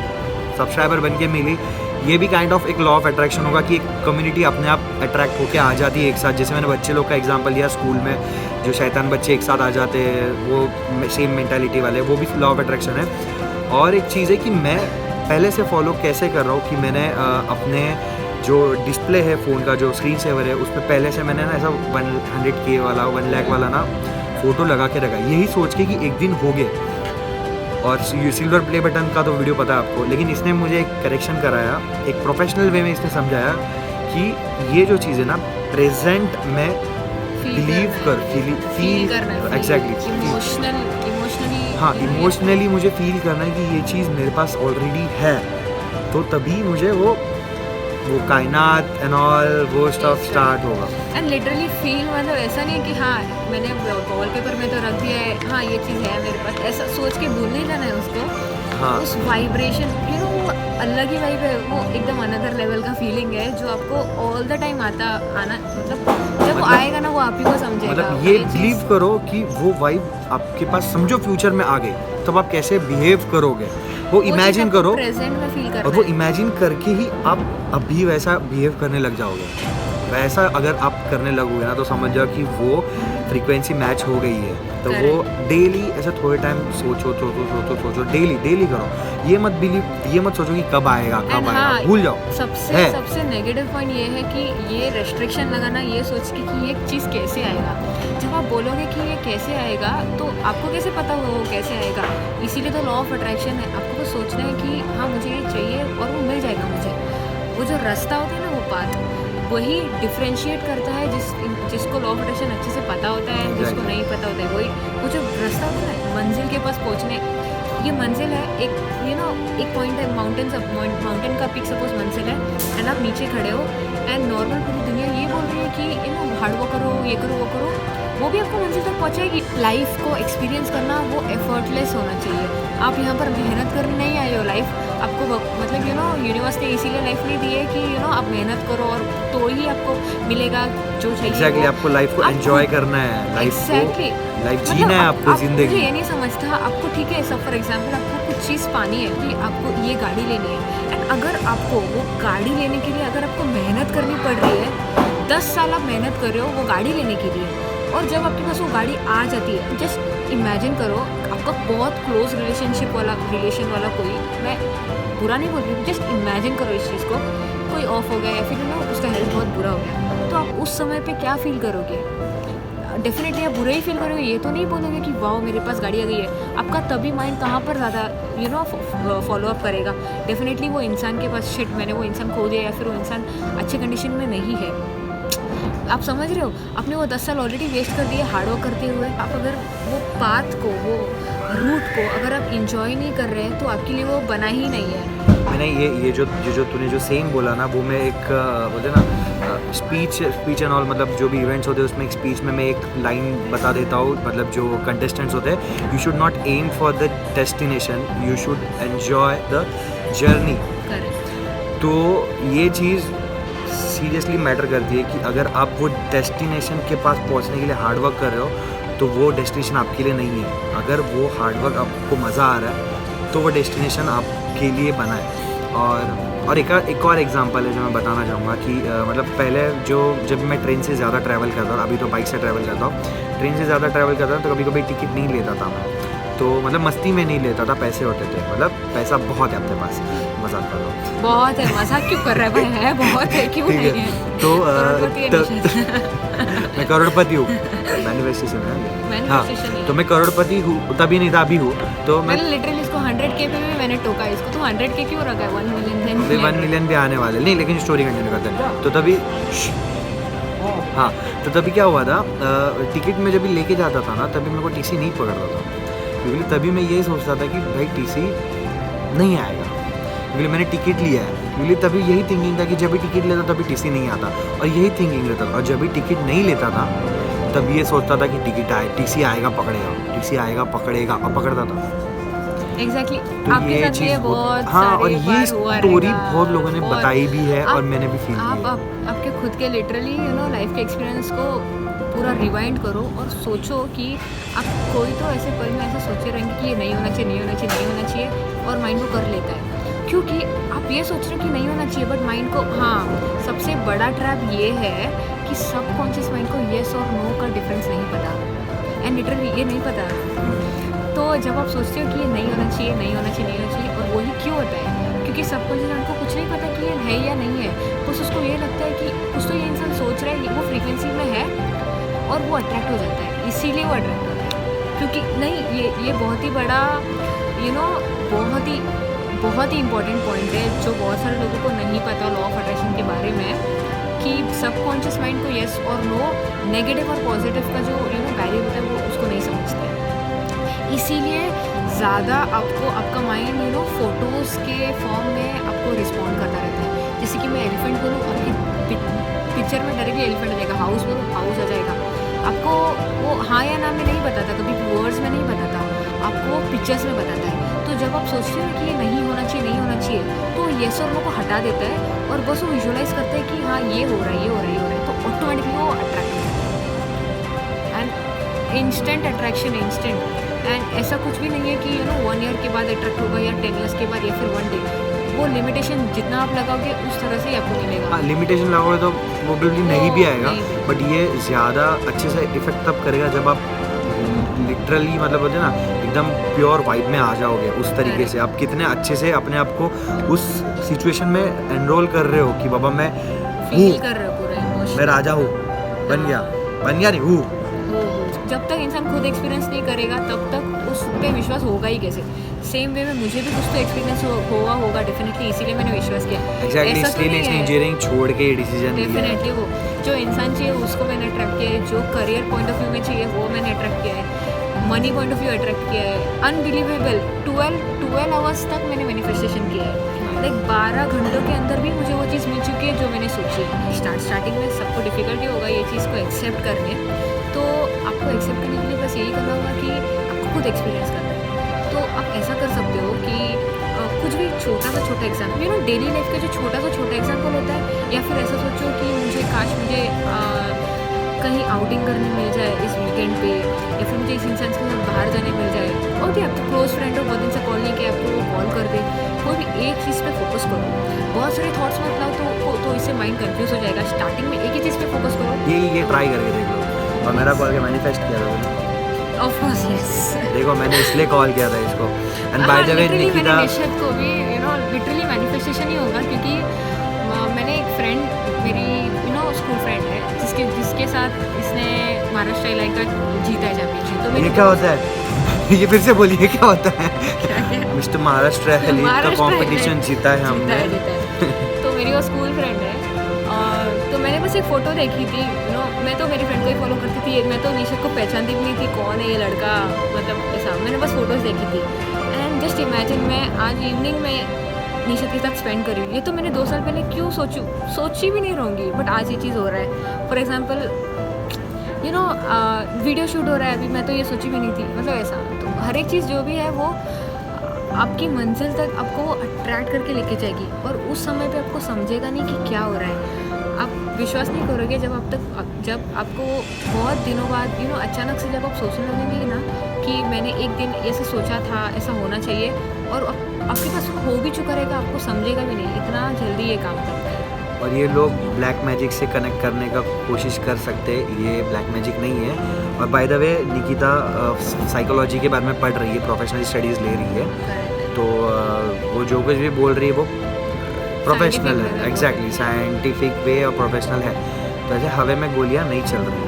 सब्सक्राइबर बन के मिली, ये भी काइंड ऑफ एक लॉ ऑफ अट्रैक्शन होगा कि एक कम्युनिटी अपने आप अट्रैक्ट होकर आ जाती है एक साथ। जैसे मैंने बच्चे लोग का एग्जांपल लिया, स्कूल में जो शैतान बच्चे एक साथ आ जाते हैं, वो सेम मेंटालिटी वाले, वो भी लॉ ऑफ अट्रैक्शन है। और एक चीज़ है कि मैं पहले से फॉलो कैसे कर रहा हूँ कि मैंने अपने जो डिस्प्ले है फ़ोन का, जो स्क्रीन सेवर है, उसमें पहले से मैंने ना ऐसा 100K वाला 1 लाख वाला ना फ़ोटो लगा के रखा, यही सोच के कि एक दिन हो गए। और सिल्वर प्ले बटन का तो वीडियो पता है आपको, लेकिन इसने मुझे एक करेक्शन कराया, एक प्रोफेशनल वे में इसने समझाया कि ये जो चीज़ है ना, प्रेजेंट में बिलीव फील करना, एग्जैक्टली इमोशनली, हाँ इमोशनली मुझे फील करना है कि ये चीज़ मेरे पास ऑलरेडी है, तो तभी मुझे वो कायनात एंड ऑल वो स्टफ स्टार्ट होगा। एंड लिटरली फील, मतलब ऐसा नहीं कि हाँ मैंने वॉलपेपर में तो रख दिया है, हाँ ये चीज़ है मेरे पास, ऐसा सोच के भूल नहीं जाना है उसको। हाँ, उस वाइब्रेशन, वो अलग ही वाइब है, वो एकदम अनदर लेवल का फीलिंग है जो आपको ऑल द टाइम आना, मतलब जब वो आएगा ना, वो आप ही को समझेगा। मतलब ये बिलीव करो कि वो वाइब आपके पास, समझो फ्यूचर में आ गई, तब आप कैसे बिहेव करोगे, वो इमेजिन करो प्रेजेंट में फील और करना वो है। इमेजिन करके ही आप अभी वैसा बिहेव करने लग जाओगे। वैसा अगर आप करने लगोगे ना तो समझ जाओ कि वो फ्रीक्वेंसी मैच हो गई है। तो वो डेली ऐसा थोड़े टाइम सोचो डेली करो। ये मत सोचो कि कब आएगा And हाँ, भूल जाओ। सबसे नेगेटिव पॉइंट ये है कि ये रेस्ट्रिक्शन लगाना ये सोच के कि ये चीज़ कैसे आएगा। जब आप बोलोगे कि ये कैसे आएगा तो आपको कैसे पता होगा वो कैसे आएगा। इसीलिए तो लॉ ऑफ अट्रैक्शन है। आपको तो सोचना है कि हाँ मुझे ये चाहिए और वो मिल जाएगा मुझे। वो जो रास्ता होता है ना वो पाथ वही डिफ्रेंशिएट करता है जिसको लॉ ऑफ अट्रैक्शन अच्छे से पता होता है, जिसको नहीं पता होता है। वही वो जो रास्ता होता है ना मंजिल के पास पहुँचने, ये मंजिल है एक एक पॉइंट है माउंटेन का पीक सपोज मंजिल है एंड आप नीचे खड़े हो एंड नॉर्मल पूरी दुनिया ये बोल रही है कि हार्ड वर्क करो, ये करो, वो करो, वो भी आपको मंजिल तक पहुँचाएगी। लाइफ को एक्सपीरियंस करना वो एफर्टलेस होना चाहिए। आप यहाँ पर मेहनत करने नहीं आए हो। लाइफ आपको मतलब यूनिवर्स ने इसीलिए लाइफ नहीं दी है कि आप मेहनत करो और तो ही आपको मिलेगा जो चाहिए। एग्जैक्टली आपको लाइफ को एंजॉय करना है, लाइफ जीना है आपको जिंदगी। ये नहीं समझता आपको ठीक है। सब फॉर एग्जांपल आपको कुछ चीज़ पानी है कि आपको ये गाड़ी लेनी है एंड अगर आपको वो गाड़ी लेने के लिए अगर आपको मेहनत करनी पड़ रही है, 10 साल आप मेहनत कर रहे हो वो गाड़ी लेने के लिए, और जब आपके पास वो गाड़ी आ जाती है, जस्ट इमेजिन करो आपका बहुत क्लोज रिलेशन वाला कोई, मैं बुरा नहीं बोल रही हूँ, जस्ट इमेजिन करो इस चीज़ को, कोई ऑफ हो गया या फिर उसका हेल्थ बहुत बुरा हो गया, तो आप उस समय पे क्या फील करोगे? डेफिनेटली आप बुरा ही फील करोगे। ये तो नहीं बोलोगे कि वाओ मेरे पास गाड़ी आ गई है। आपका तभी माइंड कहाँ पर ज़्यादा फॉलो अप करेगा। डेफिनेटली वो इंसान के पास शिट मैंने वो इंसान खो दिया या फिर वो इंसान अच्छे कंडीशन में नहीं है। आप समझ रहे हो? आपने वो 10 साल ऑलरेडी वेस्ट कर दिए हार्ड वर्क करते हुए। आप अगर वो पाथ को, वो रूट को अगर आप इंजॉय नहीं कर रहे हैं तो आपके लिए वो बना ही नहीं है। मैंने ये जो तूने जो सेम बोला ना, वो मैं एक बोलते ना स्पीच एंड ऑल, मतलब जो भी इवेंट्स होते हैं उसमें एक स्पीच में मैं एक लाइन बता देता हूँ। मतलब जो कंटेस्टेंट्स होते हैं, you should not aim for the destination, you should enjoy the journey. तो ये चीज़ सीरियसली मैटर करती है कि अगर आप वो डेस्टिनेशन के पास पहुंचने के लिए हार्ड वर्क कर रहे हो तो वो डेस्टिनेशन आपके लिए नहीं है। अगर वो हार्ड वर्क आपको मज़ा आ रहा है तो वो डेस्टिनेशन आपके लिए बना है। और एक और एग्जांपल है जो मैं बताना चाहूँगा कि मतलब पहले जब मैं ट्रेन से ज़्यादा ट्रैवल करता था, अभी तो बाइक से ट्रैवल करता हूँ, ट्रेन से ज़्यादा ट्रैवल करता था तो कभी कभी टिकट नहीं लेता था मैं, तो मतलब मस्ती में नहीं लेता था, पैसे होते थे, मतलब पैसा बहुत है अपने पास, मजाक कर रहा हूँ। बहुत है, मजाक क्यों कर रहा है भाई? है बहुत है, क्यों नहीं है? तो करोड़पति मैं करोड़पति हूँ, मैनिफेस्टेशन है। हाँ, Manifestation तो मैं करोड़पति हूँ, तभी नहीं था, अभी हूँ। तो मैं मैंने लिटरली इसको 100K पे भी मैंने टोका इसको, तो 100K क्यों रखा है? 1 मिलियन 1 मिलियन भी आने वाले नहीं, लेकिन स्टोरी कंटिन्यू करते हैं। तो तभी हाँ, तो तभी क्या हुआ था, टिकट में जब भी लेके जाता था ना, तभी मेरे को टीसी नहीं पकड़ता था, क्योंकि तभी मैं यही सोचता था कि भाई टीसी नहीं आएगा, क्योंकि मैंने टिकट लिया है। क्योंकि तभी यही थिंकिंग था कि जब भी टिकट लेता तभी टीसी नहीं आता, और यही थिंकिंग रहता था। और जब भी टिकट नहीं लेता था तब ये सोचता था कि टीसी आएगा पकड़ेगा, टीसी आएगा पकड़ेगा, और पकड़ता था। एग्जैक्टली तो आपके ये साथ चीज़ ये बहुत हाँ, और सारे ये बार हुआ स्टोरी रहेगा, बहुत लोगों ने बहुत। बताई भी है और मैंने भी फील आप किया। आपके खुद के लिटरली लाइफ के एक्सपीरियंस को पूरा रिवाइंड करो और सोचो कि आप कोई तो ऐसे पल में ऐसा सोचे रहेंगे कि ये नहीं होना चाहिए, नहीं होना चाहिए, नहीं होना चाहिए, और माइंड वो कर लेता है। क्योंकि आप ये सोच रहे हो कि नहीं होना चाहिए, बट माइंड को, हाँ, सबसे बड़ा ट्रैप ये है कि सबकॉन्शियस माइंड को येस और नो का डिफरेंस नहीं पता, एंड लिटरली ये नहीं पता। तो जब आप सोचते हो कि ये नहीं होना चाहिए, नहीं होना चाहिए, नहीं होना चाहिए, और वही क्यों होता है? क्योंकि सबकॉन्शियस माइंड को कुछ नहीं पता कि ये है या नहीं है, बस उसको ये लगता है कि कुछ तो ये इंसान सोच रहा है, वो फ्रीक्वेंसी में है, और वो अट्रैक्ट हो जाता है, इसीलिए वो अट्रैक्ट होता है। क्योंकि नहीं, ये बहुत ही बड़ा बहुत ही इंपॉर्टेंट पॉइंट है जो बहुत सारे लोगों को नहीं पता लॉ ऑफ अट्रैक्शन के बारे में, कि सबकॉन्शियस माइंड को येस और नो, नेगेटिव और पॉजिटिव का जो वैल्यू होता है वो उसको नहीं समझते हैं। इसीलिए ज़्यादा आपका माइंड फोटोज़ के फॉर्म में आपको रिस्पॉन्ड करता रहता है। जैसे कि मैं एलिफेंट बोलूँ, आपकी पिक्चर में डायरेक्टली एलिफेंट आ जाएगा, हाउस बोलूँ हाउस आ जाएगा। आपको वो हाँ या ना में नहीं बताता, कभी वर्ड्स में नहीं बताता, आपको पिक्चर्स में बताता है। तो जब आप सोचते हो कि ये नहीं होना चाहिए, नहीं होना चाहिए, तो येस और नो को हटा देता है और बस वो विजुअलाइज करता है कि हाँ ये हो रहा है, ये हो रहा है, ये हो रहा है, तो ऑटोमेटिकली वो अट्रैक्ट हो जाता है। And instant attraction, instant. And ऐसा कुछ भी नहीं है कि 1 ईयर के बाद अट्रैक्ट होगा या 10 ईयर्स के बाद या फिर 1 डे। वो लिमिटेशन जितना आप लगाओगे उस तरह से ही आपको मिलेगा। हाँ, लिमिटेशन लगाओगे तो प्रोबेबली नहीं भी आएगा, बट ये ज़्यादा अच्छे से इफेक्ट तब करेगा जब आप लिटरली मतलब होते ना एकदम प्योर वाइब में आ जाओगे। उस तरीके से आप कितने अच्छे से अपने आप को उस सिचुएशन में एनरोल कर रहे हो कि बाबा मैं फील कर रहे हो पूरा इमोशन, मैं राजा हूँ, बन गया नहीं हूँ। जब तक इंसान खुद एक्सपीरियंस नहीं करेगा तब तक उस पे विश्वास होगा ही कैसे। सेम वे में मुझे भी कुछ तो एक्सपीरियंस होगा डेफिनेटली, इसीलिए मैंने विश्वास किया। एग्जैक्टली, ऐसा तो इसलिए नहीं इसने है। इंजीनियरिंग छोड़ के ये डिसीजन लिया। डेफिनेटली वो जो इंसान चाहिए उसको मैंने अट्रैक्ट किया है, जो करियर पॉइंट ऑफ व्यू में चाहिए वो मैंने अट्रैक्ट किया है, money point of view attract किया है। अनबिलीवेबल 12 आवर्स तक मैंने मैनिफेस्टेशन किया है। लाइक 12 घंटों के अंदर भी मुझे वो चीज़ मिल चुकी है जो मैंने सोची है। स्टार्टिंग में सबको डिफिकल्टी होगा ये चीज़ को एक्सेप्ट करने, तो आपको एक्सेप्ट करने के लिए बस यही करना होगा कि आपको खुद एक्सपीरियंस करना है। तो आप ऐसा कर सकते हो कि कुछ भी छोटा सा छोटा एग्जाम्पल, डेली लाइफ का जो छोटा सा छोटा एग्जाम्पल होता है, या फिर ऐसा सोचो कि मुझे कहीं आउटिंग करने मिल जाए इस वीकेंड पे, या फिर मुझे इस इंसान के साथ बाहर जाने मिल जाए। और भी आपको क्लोज फ्रेंड हो, बहुत दिन से कॉल नहीं किया, आपको वो कॉल कर दे। कोई भी एक चीज़ पे फोकस करो, बहुत सारे थॉट्स मत लाओ तो इससे माइंड कंफ्यूज हो जाएगा। स्टार्टिंग में एक ही चीज़ पे फोकस करो। ये ट्राई करके देख लो। और मेरा कॉल के मैनिफेस्ट किया था ऑफ कोर्स यस। देखो मैंने इसलिए कॉल किया था इसको। And by the way Nikita, Nishad को भी लिटरली मैनिफेस्टेशन ही होगा, क्योंकि मैंने एक फ्रेंड, मेरी स्कूल फ्रेंड है जिसके साथ इसने महाराष्ट्र इलाका जीता है चैंपियनशिप। तो ये क्या होता है? ये फिर से बोलिए, क्या होता है? मिस्टर महाराष्ट्र एथलीट का कंपटीशन जीता है हमने। तो मेरी वो स्कूल फ्रेंड है, तो मैंने बस एक फ़ोटो देखी थी। मैं तो मेरी फ्रेंड को ही फॉलो करती थी, मैं तो निशद को पहचानती भी नहीं थी कौन है ये लड़का, मतलब ऐसा। मैंने बस फोटोज़ देखी थी। एंड जस्ट इमेजिन मैं आज इवनिंग में निशद के साथ स्पेंड करी। ये तो मैंने 2 साल पहले क्यों सोची भी नहीं रहूँगी, बट आज ये चीज़ हो रहा है। फॉर एग्जाम्पल वीडियो शूट हो रहा है अभी, मैं तो ये सोची भी नहीं थी, मतलब ऐसा। तो हर एक चीज़ जो भी है वो आपकी मंजिल तक आपको अट्रैक्ट करके लेके जाएगी, और उस समय पे आपको समझेगा नहीं कि क्या हो रहा है। आप विश्वास नहीं करोगे जब आपको बहुत दिनों बाद अचानक से जब आप सोचने लगेंगे ना कि मैंने एक दिन ऐसे सोचा था, ऐसा होना चाहिए, और आपके पास हो भी चुका रहेगा, आपको समझेगा भी नहीं, इतना जल्दी ये काम करता है। और ये लोग ब्लैक मैजिक से कनेक्ट करने का कोशिश कर सकते हैं, ये ब्लैक मैजिक नहीं है। और bye the way Nikita psychology के बारे में पढ़ रही है, प्रोफेशनल स्टडीज़ ले रही है, तो वो जो कुछ भी बोल रही है वो प्रोफेशनल है। एग्जैक्टली, साइंटिफिक वे और प्रोफेशनल है। तो ऐसे हवे में गोलियां नहीं चल रही है।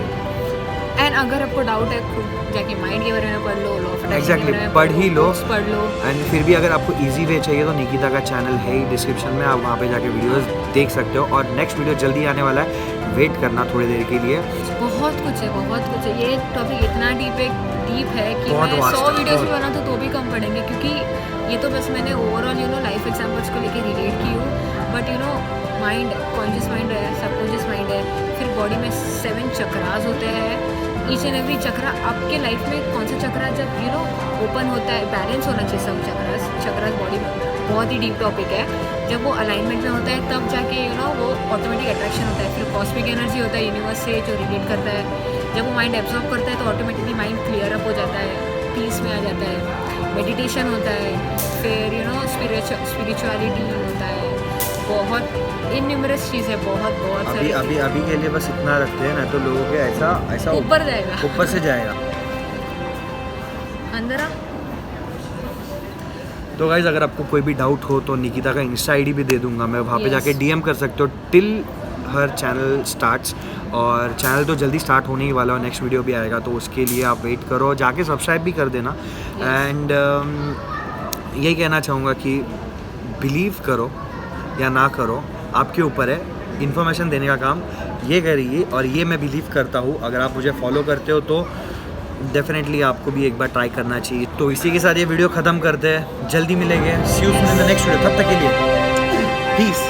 एंड अगर आपको डाउट है, खुद जाके माइंड के बारे में पढ़ लो, लॉ ऑफ अट्रैक्शन एग्जैक्टली, के बारे में पढ़ ही लो। पढ़ लो। एंड फिर भी अगर आपको इजी वे चाहिए तो निकिता का चैनल है ही डिस्क्रिप्शन में, आप वहाँ पे जाके वीडियोस देख सकते हो। और नेक्स्ट वीडियो जल्दी आने वाला है, वेट करना थोड़ी देर के लिए। बहुत कुछ है। ये टॉपिक इतना डीप है कि बहुत मैं vast 100 है, वीडियोस बहुत। भी बनाऊँ तो भी कम पड़ेंगे, क्योंकि ये तो बस मैंने ओवरऑल लाइफ एग्जाम्पल्स को लेके रिलेट की हूँ। बट माइंड, कॉन्शियस माइंड है, सबकॉन्शियस माइंड है, फिर बॉडी में 7 चक्रास होते हैं। ईच एंड एवरी चक्रा आपके लाइफ में कौन सा चक्रा जब ओपन होता है, बैलेंस होना चाहिए सब चक्रास बॉडी में। बहुत ही डीप टॉपिक है। जब वो अलाइनमेंट में होता है तब जाके वो ऑटोमेटिक अट्रैक्शन होता है। फिर कॉस्मिक एनर्जी होता है यूनिवर्स से जो रिलेट करता है। जब वो माइंड एब्जॉर्ब करता है तो ऑटोमेटिकली माइंड क्लियर अप हो जाता है, पीस में आ जाता है। मेडिटेशन होता है, फिर स्पिरिचुअलिटी होता है। बहुत इनन्यूमरस चीज़ है, बहुत सारी। अभी के लिए बस इतना रखते हैं ना, तो लोगों के ऐसा ऊपर जाएगा, ऊपर से जाएगा। अंदर आ। तो गाइज अगर आपको कोई भी डाउट हो तो निकिता का इंस्टा आईडी भी दे दूंगा मैं, वहाँ पे Yes. जाके डीएम कर सकते हो टिल हर चैनल स्टार्ट्स। और चैनल तो जल्दी स्टार्ट होने ही वाला है, नेक्स्ट वीडियो भी आएगा, तो उसके लिए आप वेट करो, जाके सब्सक्राइब भी कर देना। एंड यही कहना चाहूँगा कि बिलीव करो या ना करो, आपके ऊपर है। इन्फॉर्मेशन देने का काम ये करिए, और ये मैं बिलीव करता हूँ। अगर आप मुझे फॉलो करते हो तो डेफिनेटली आपको भी एक बार ट्राई करना चाहिए। तो इसी के साथ ये वीडियो ख़त्म करते हैं, जल्दी मिलेंगे, see you soon in the next video. तब तक के लिए पीस।